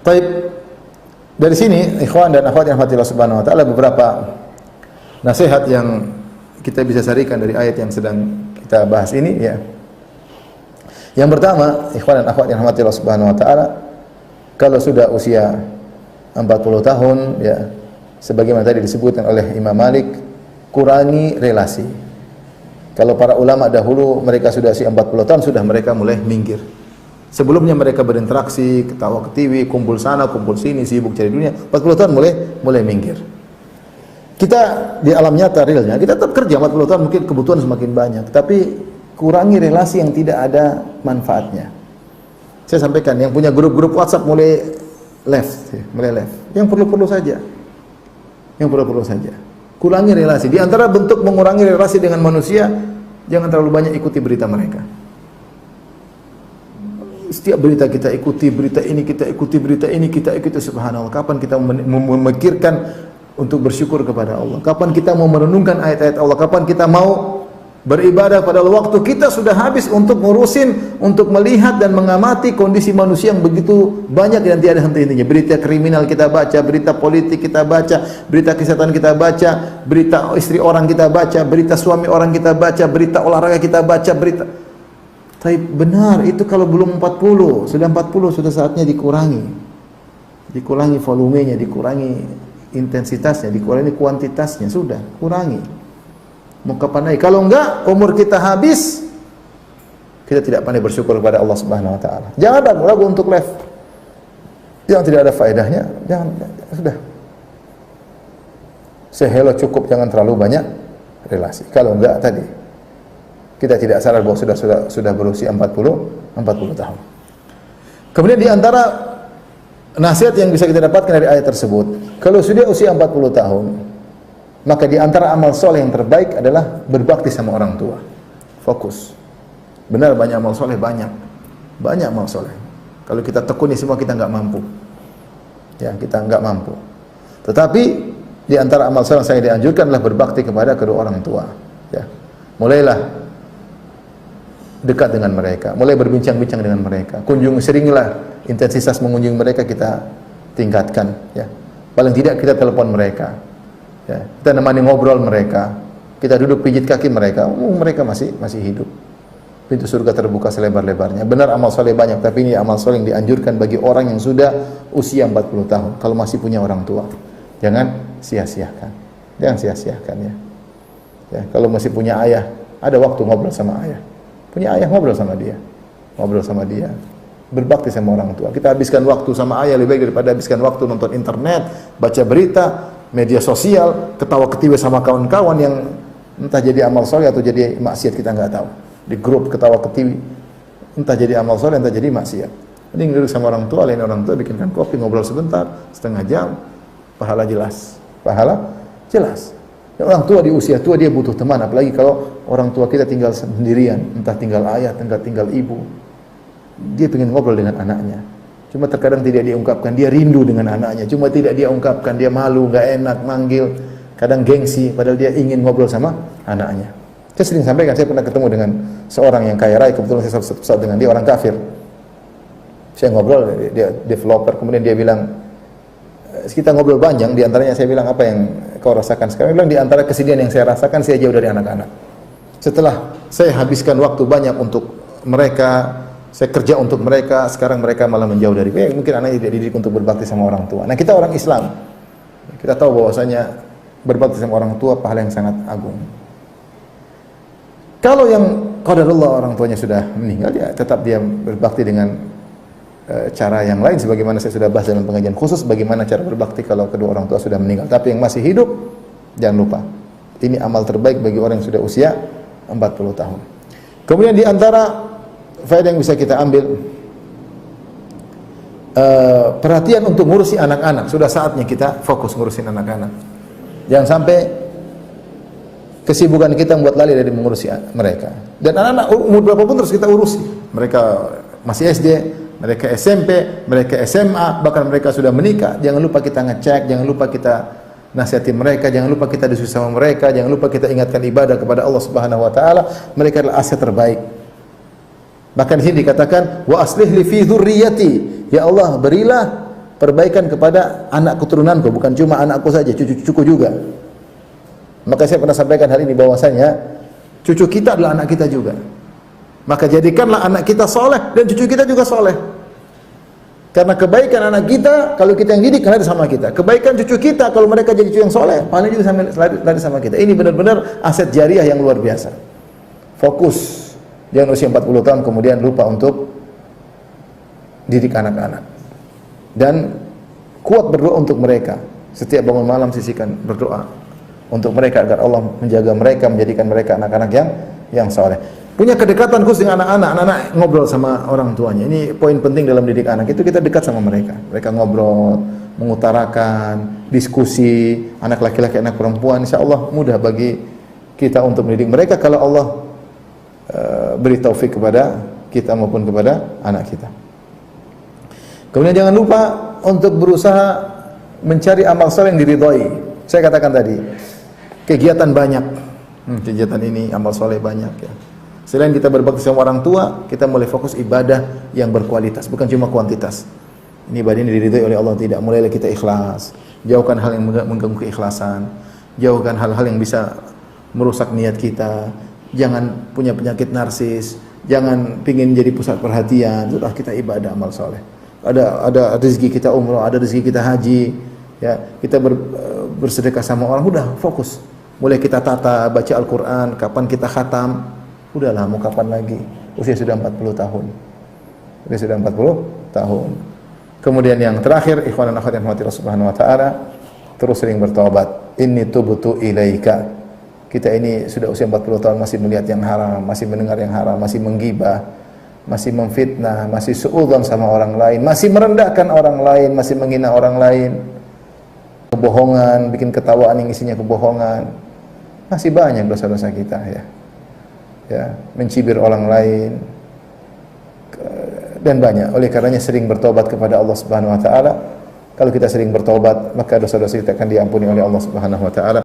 Baik, dari sini ikhwan dan akhwat yang rahmatillah subhanahu wa ta'ala, beberapa nasihat yang kita bisa sarikan dari ayat yang sedang kita bahas ini ya. Yang pertama, ikhwan dan akhwat yang rahmatillah subhanahu wa ta'ala, kalau sudah usia 40 tahun ya, sebagaimana tadi disebutkan oleh Imam Malik, kurangi relasi. Kalau para ulama dahulu mereka sudah usia 40 tahun sudah mereka mulai minggir. Sebelumnya mereka berinteraksi, ketawa ketiwi, kumpul sana, kumpul sini, sibuk cari dunia. 40 tahun mulai minggir. Kita di alam nyata realnya, kita tetap kerja 40 tahun, mungkin kebutuhan semakin banyak, tapi kurangi relasi yang tidak ada manfaatnya. Saya sampaikan, yang punya grup-grup WhatsApp mulai left. Yang perlu-perlu saja. Yang perlu-perlu saja. Kurangi relasi. Di antara bentuk mengurangi relasi dengan manusia, jangan terlalu banyak ikuti berita mereka. Setiap berita kita ikuti, berita ini kita ikuti, berita ini kita ikuti, subhanallah. Kapan kita memikirkan untuk bersyukur kepada Allah? Kapan kita mau merenungkan ayat-ayat Allah? Kapan kita mau beribadah pada waktu kita sudah habis untuk ngurusin, untuk melihat dan mengamati kondisi manusia yang begitu banyak dan tiada henti-hentinya. Berita kriminal kita baca, berita politik kita baca, berita kesehatan kita baca, berita istri orang kita baca, berita suami orang kita baca, berita olahraga kita baca, berita. Tapi benar, itu kalau belum 40, sudah 40 sudah saatnya dikurangi. Dikurangi volumenya, dikurangi intensitasnya, dikurangi kuantitasnya, sudah, kurangi. Mau kapan lagi? Kalau enggak, umur kita habis, kita tidak pandai bersyukur kepada Allah Subhanahu wa taala. Jangan ragu-ragu untuk live. Yang tidak ada faedahnya, jangan, sudah. Sehelo cukup, jangan terlalu banyak relasi. Kalau enggak tadi kita tidak sadar bahwa sudah berusia 40 tahun. Kemudian di antara nasihat yang bisa kita dapatkan dari ayat tersebut, kalau sudah usia 40 tahun, maka di antara amal soleh yang terbaik adalah berbakti sama orang tua. Fokus. Benar, banyak amal soleh, banyak amal soleh. Kalau kita tekuni semua kita enggak mampu. Ya, kita enggak mampu. Tetapi di antara amal soleh yang saya dianjurkan adalah berbakti kepada kedua orang tua. Ya. Mulailah dekat dengan mereka, mulai berbincang-bincang dengan mereka. Seringlah intensitas mengunjungi mereka kita tingkatkan, ya. Paling tidak kita telepon mereka. Ya, kita nemani ngobrol mereka, kita duduk pijit kaki mereka, mereka masih hidup. Pintu surga terbuka selebar-lebarnya. Benar amal soleh banyak, tapi ini amal soleh yang dianjurkan bagi orang yang sudah usia 40 tahun. Kalau masih punya orang tua, jangan sia-siakan. Jangan sia-siakan ya. Ya, kalau masih punya ayah, ada waktu ngobrol sama ayah. Punya ayah, ngobrol sama dia. Berbakti sama orang tua. Kita habiskan waktu sama ayah lebih baik daripada habiskan waktu nonton internet, baca berita, media sosial, ketawa ketiwi sama kawan-kawan yang entah jadi amal soleh atau jadi maksiat, kita nggak tahu. Di grup ketawa ketiwi, entah jadi amal soleh, entah jadi maksiat. Mending duduk sama orang tua, lain orang tua bikinkan kopi, ngobrol sebentar, setengah jam, pahala jelas. Dan orang tua di usia tua dia butuh teman, apalagi kalau orang tua kita tinggal sendirian, entah tinggal ayah, tinggal ibu. Dia ingin ngobrol dengan anaknya. Cuma terkadang tidak dia ungkapkan, dia rindu dengan anaknya. Cuma tidak dia ungkapkan, dia malu, enggak enak manggil, kadang gengsi, padahal dia ingin ngobrol sama anaknya. Saya sering sampaikan, saya pernah ketemu dengan seorang yang kaya raya, kebetulan saya satu pesawat dengan dia, orang kafir. Saya ngobrol, dia developer, kemudian dia bilang, kita ngobrol panjang, di antaranya saya bilang, apa yang kau rasakan sekarang? Dia bilang, di antara kesedihan yang saya rasakan, saya jauh dari anak-anak. Setelah saya habiskan waktu banyak untuk mereka, saya kerja untuk mereka, sekarang mereka malah menjauh dari saya. Mungkin anaknya tidak dididik untuk berbakti sama orang tua. Nah, kita orang Islam, kita tahu bahwasanya berbakti sama orang tua pahala yang sangat agung. Kalau yang qadarullah orang tuanya sudah meninggal, ya tetap dia berbakti dengan cara yang lain, sebagaimana saya sudah bahas dalam pengajian khusus bagaimana cara berbakti kalau kedua orang tua sudah meninggal. Tapi yang masih hidup, jangan lupa, ini amal terbaik bagi orang yang sudah usia 40 tahun. Kemudian di antara faedah yang bisa kita ambil, perhatian untuk ngurusi anak-anak. Sudah saatnya kita fokus ngurusin anak-anak. Jangan sampai kesibukan kita membuat lalai dari mengurusi mereka. Dan anak-anak umur berapapun terus kita urusi. Mereka masih SD, mereka SMP, mereka SMA, bahkan mereka sudah menikah. Jangan lupa kita ngecek, jangan lupa kita nasihati mereka, jangan lupa kita diskusi sama mereka, jangan lupa kita ingatkan ibadah kepada Allah Subhanahu wa taala. Mereka adalah aset terbaik. Bahkan di sini dikatakan wa aslih li fi dzurriyyati. Ya Allah, berilah perbaikan kepada anak keturunanku, bukan cuma anakku saja, cucu-cucuku juga. Maka saya pernah sampaikan hal ini bahwasanya cucu kita adalah anak kita juga. Maka jadikanlah anak kita soleh dan cucu kita juga soleh. Karena kebaikan anak kita kalau kita yang didik lari sama kita. Kebaikan cucu kita kalau mereka jadi cucu yang soleh, paling juga lari sama kita. Ini benar-benar aset jariah yang luar biasa. Fokus, jangan usia 40 tahun kemudian lupa untuk didik anak-anak. Dan kuat berdoa untuk mereka. Setiap bangun malam sisihkan berdoa untuk mereka agar Allah menjaga mereka, menjadikan mereka anak-anak yang soleh. Punya kedekatan khusus dengan anak-anak. Anak-anak ngobrol sama orang tuanya. Ini poin penting dalam didik anak. Itu kita dekat sama mereka. Mereka ngobrol, mengutarakan, diskusi. Anak laki-laki, anak perempuan. Insya Allah mudah bagi kita untuk mendidik mereka kalau Allah beri taufik kepada kita maupun kepada anak kita. Kemudian jangan lupa untuk berusaha mencari amal saleh yang diridhai. Saya katakan tadi, kegiatan banyak. Kegiatan ini amal saleh banyak ya. Selain kita berbakti sama orang tua, kita mulai fokus ibadah yang berkualitas, bukan cuma kuantitas. Ini ibadah ini diridhai oleh Allah tidak. Mulailah kita ikhlas, jauhkan hal yang mengganggu keikhlasan, jauhkan hal-hal yang bisa merusak niat kita. Jangan punya penyakit narsis, jangan pingin jadi pusat perhatian. Sudah kita ibadah amal soleh. Ada rezeki kita umroh, ada rezeki kita haji, ya kita bersedekah sama orang. Udah fokus. Mulai kita tata baca Al-Quran, kapan kita khatam. Udahlah, mau kapan lagi? Usia sudah 40 tahun. Usia sudah 40 tahun. Kemudian yang terakhir, ikhwan dan akhwat yang dirahmati Allah Subhanahu wa taala, terus sering bertaubat. Inni tubtu ilaika. Kita ini sudah usia 40 tahun masih melihat yang haram, masih mendengar yang haram, masih menggibah, masih memfitnah, masih suudzon sama orang lain, masih merendahkan orang lain, masih menghina orang lain. Kebohongan, bikin ketawaan yang isinya kebohongan. Masih banyak dosa-dosa kita ya. Ya, mencibir orang lain dan banyak. Oleh karenanya sering bertobat kepada Allah Subhanahu wa taala. Kalau kita sering bertobat, maka dosa-dosa kita akan diampuni oleh Allah Subhanahu wa taala.